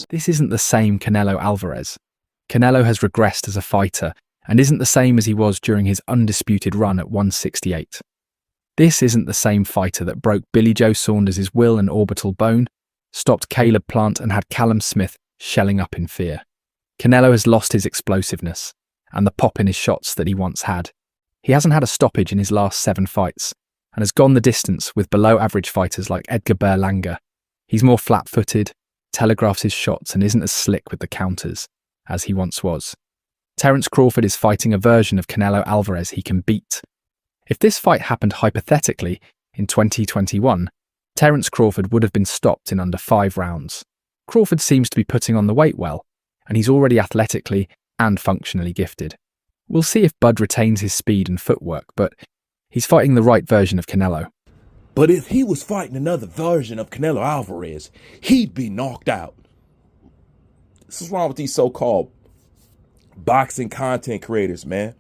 rounds. This isn't the same Canelo Alvarez. Canelo has regressed as a fighter and isn't the same as he was during his undisputed run at 168. This isn't the same fighter that broke Billy Joe Saunders' will and orbital bone, stopped Caleb Plant and had Callum Smith shelling up in fear. Canelo has lost his explosiveness and the pop in his shots that he once had. He hasn't had a stoppage in his last 7 fights and has gone the distance with below-average fighters like Edgar Berlanga. He's more flat-footed, telegraphs his shots and isn't as slick with the counters as he once was. Terence Crawford is fighting a version of Canelo Alvarez he can beat. If this fight happened hypothetically in 2021, Terence Crawford would have been stopped in under 5 rounds. Crawford seems to be putting on the weight well, and he's already athletically and functionally gifted. We'll see if Bud retains his speed and footwork, but he's fighting the right version of Canelo. But if he was fighting another version of Canelo Alvarez, he'd be knocked out. This is wrong with these so-called boxing content creators, man.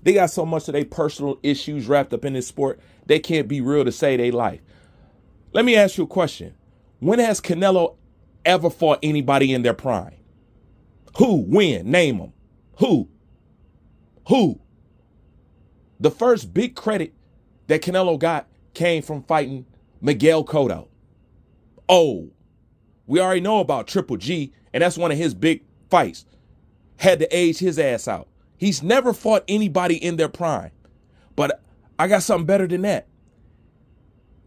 They got so much of their personal issues wrapped up in this sport, they can't be real to save their life. Let me ask you a question. When has Canelo ever fought anybody in their prime? Who? When? Name them. Who? The first big credit that Canelo got came from fighting Miguel Cotto. Oh, we already know about Triple G, and that's one of his big fights. Had to age his ass out. He's never fought anybody in their prime. But I got something better than that.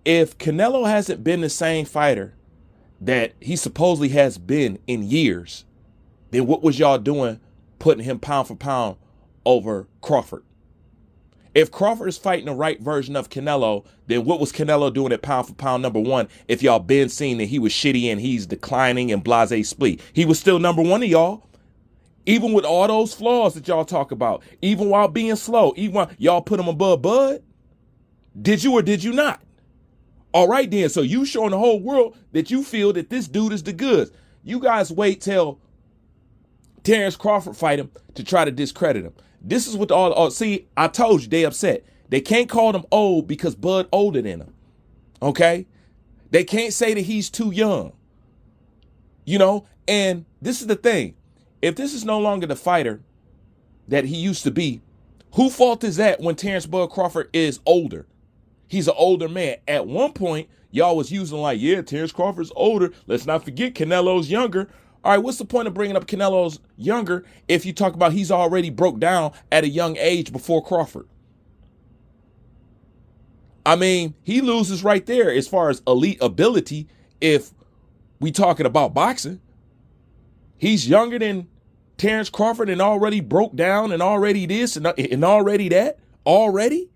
If Canelo hasn't been the same fighter that he supposedly has been in years, then what was y'all doing putting him pound for pound over Crawford? If Crawford is fighting the right version of Canelo, then what was Canelo doing at pound for pound number 1 if y'all been seeing that he was shitty and he's declining and blase split? He was still number 1 of y'all. Even with all those flaws that y'all talk about, even while being slow, even while y'all put him above Bud, did you or did you not? All right, then. So you showing the whole world that you feel that this dude is the goods. You guys wait till Terence Crawford fight him to try to discredit him. This is what see, I told you they upset. They can't call him old because Bud older than him. Okay? They can't say that he's too young. You know, and this is the thing. If this is no longer the fighter that he used to be, whose fault is that when Terence Bud Crawford is older? He's an older man. At one point, y'all was using like, yeah, Terence Crawford's older. Let's not forget Canelo's younger. All right, what's the point of bringing up Canelo's younger if you talk about he's already broke down at a young age before Crawford? I mean, he loses right there as far as elite ability if we talking about boxing. He's younger than Terence Crawford and already broke down and already this and already that. Already?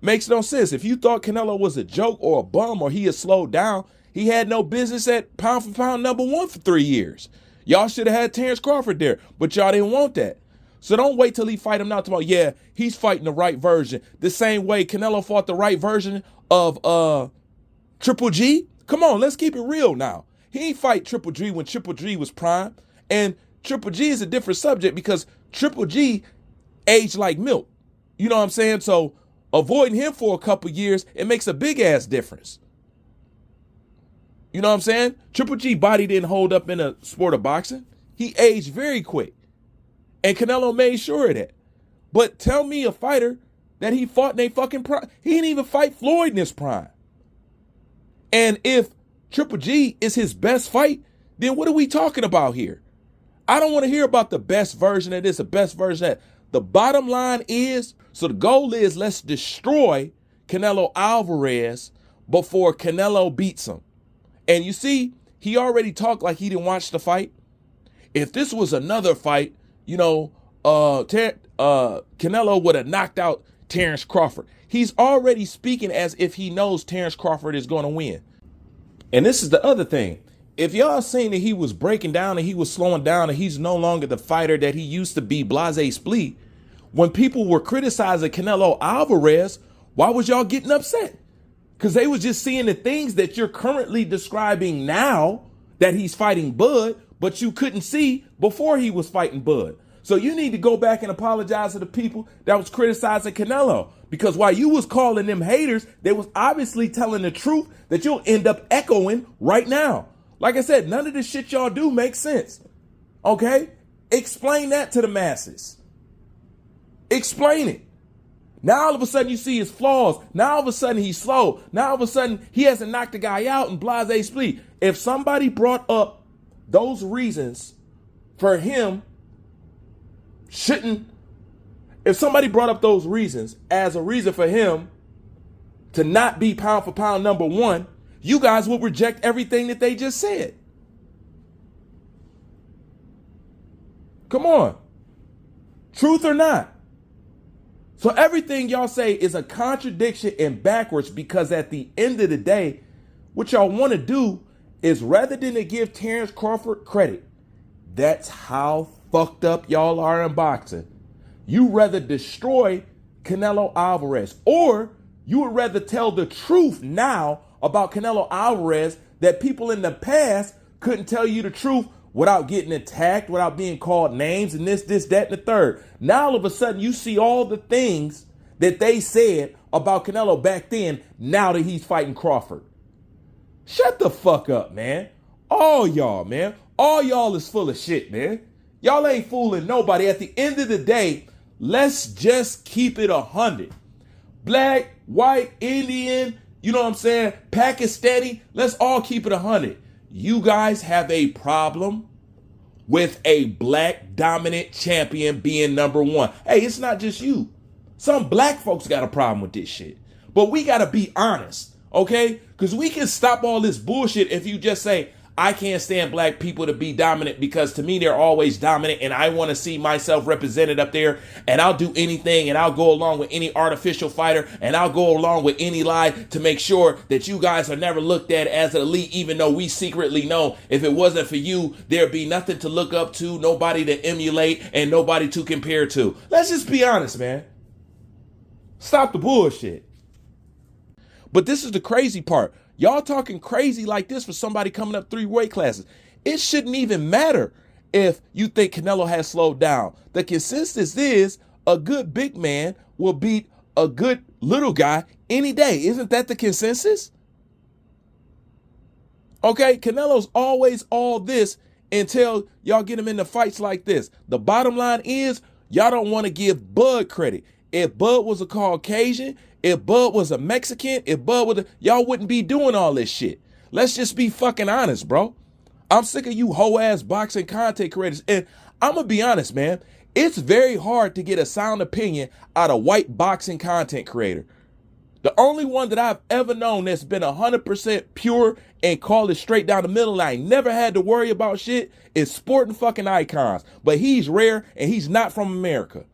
Makes no sense. If you thought Canelo was a joke or a bum or he had slowed down, he had no business at pound for pound number 1 for 3 years. Y'all should have had Terence Crawford there, but y'all didn't want that. So don't wait till he fight him now tomorrow. Yeah, he's fighting the right version. The same way Canelo fought the right version of Triple G. Come on, let's keep it real now. He ain't fight Triple G when Triple G was prime. And Triple G is a different subject because Triple G aged like milk. You know what I'm saying? So avoiding him for a couple years, it makes a big ass difference. You know what I'm saying? Triple G body didn't hold up in a sport of boxing. He aged very quick. And Canelo made sure of that. But tell me a fighter that he fought in a fucking prime. He didn't even fight Floyd in his prime. And if Triple G is his best fight, then what are we talking about here? I don't want to hear about the best version of this, the best version of that. The bottom line is, so the goal is let's destroy Canelo Alvarez before Canelo beats him. And you see, he already talked like he didn't watch the fight. If this was another fight, you know, Canelo would have knocked out Terence Crawford. He's already speaking as if he knows Terence Crawford is going to win. And this is the other thing. If y'all seen that he was breaking down and he was slowing down and he's no longer the fighter that he used to be, blase split, when people were criticizing Canelo Alvarez, why was y'all getting upset? Because they was just seeing the things that you're currently describing now that he's fighting Bud, but you couldn't see before he was fighting Bud. So you need to go back and apologize to the people that was criticizing Canelo. Because while you was calling them haters, they was obviously telling the truth that you'll end up echoing right now. Like I said, none of the shit y'all do makes sense. Okay? Explain that to the masses. Explain it. Now all of a sudden you see his flaws. Now all of a sudden he's slow. Now all of a sudden he hasn't knocked the guy out and blase split. If somebody brought up those reasons for him if somebody brought up those reasons as a reason for him to not be pound for pound number one, you guys would reject everything that they just said. Come on. Truth or not? So everything y'all say is a contradiction and backwards, because at the end of the day, what y'all want to do is, rather than to give Terrence Crawford credit, that's how fucked up y'all are in boxing. You rather destroy Canelo Alvarez, or you would rather tell the truth now about Canelo Alvarez that people in the past couldn't tell you the truth without getting attacked, without being called names and this, that, and the third. Now all of a sudden you see all the things that they said about Canelo back then, now that he's fighting Crawford. Shut the fuck up, man. All y'all, man. All y'all is full of shit, man. Y'all ain't fooling nobody. At the end of the day, let's just keep it 100. Black, white, Indian, you know what I'm saying? Pakistani, let's all keep it 100. You guys have a problem with a black dominant champion being number one. Hey, it's not just you. Some black folks got a problem with this shit. But we got to be honest, okay? Because we can stop all this bullshit if you just say, I can't stand black people to be dominant because to me they're always dominant and I want to see myself represented up there, and I'll do anything and I'll go along with any artificial fighter and I'll go along with any lie to make sure that you guys are never looked at as an elite, even though we secretly know if it wasn't for you, there'd be nothing to look up to, nobody to emulate, and nobody to compare to. Let's just be honest, man. Stop the bullshit. But this is the crazy part. Y'all talking crazy like this for somebody coming up 3 weight classes. It shouldn't even matter if you think Canelo has slowed down. The consensus is a good big man will beat a good little guy any day. Isn't that the consensus? Okay, Canelo's always all this until y'all get him into fights like this. The bottom line is y'all don't want to give Bud credit. If Bud was a Caucasian, if Bud was a Mexican, if Bud was y'all wouldn't be doing all this shit. Let's just be fucking honest, bro. I'm sick of you hoe-ass boxing content creators. And I'm going to be honest, man. It's very hard to get a sound opinion out of white boxing content creator. The only one that I've ever known that's been 100% pure and called it straight down the middle and I ain't never had to worry about shit is Sporting fucking Icons. But he's rare and he's not from America.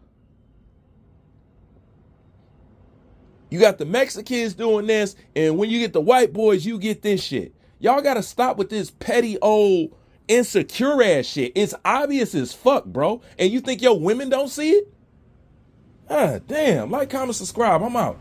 You got the Mexicans doing this, and when you get the white boys, you get this shit. Y'all got to stop with this petty old insecure ass shit. It's obvious as fuck, bro. And you think your women don't see it? Ah, damn. Like, comment, subscribe. I'm out.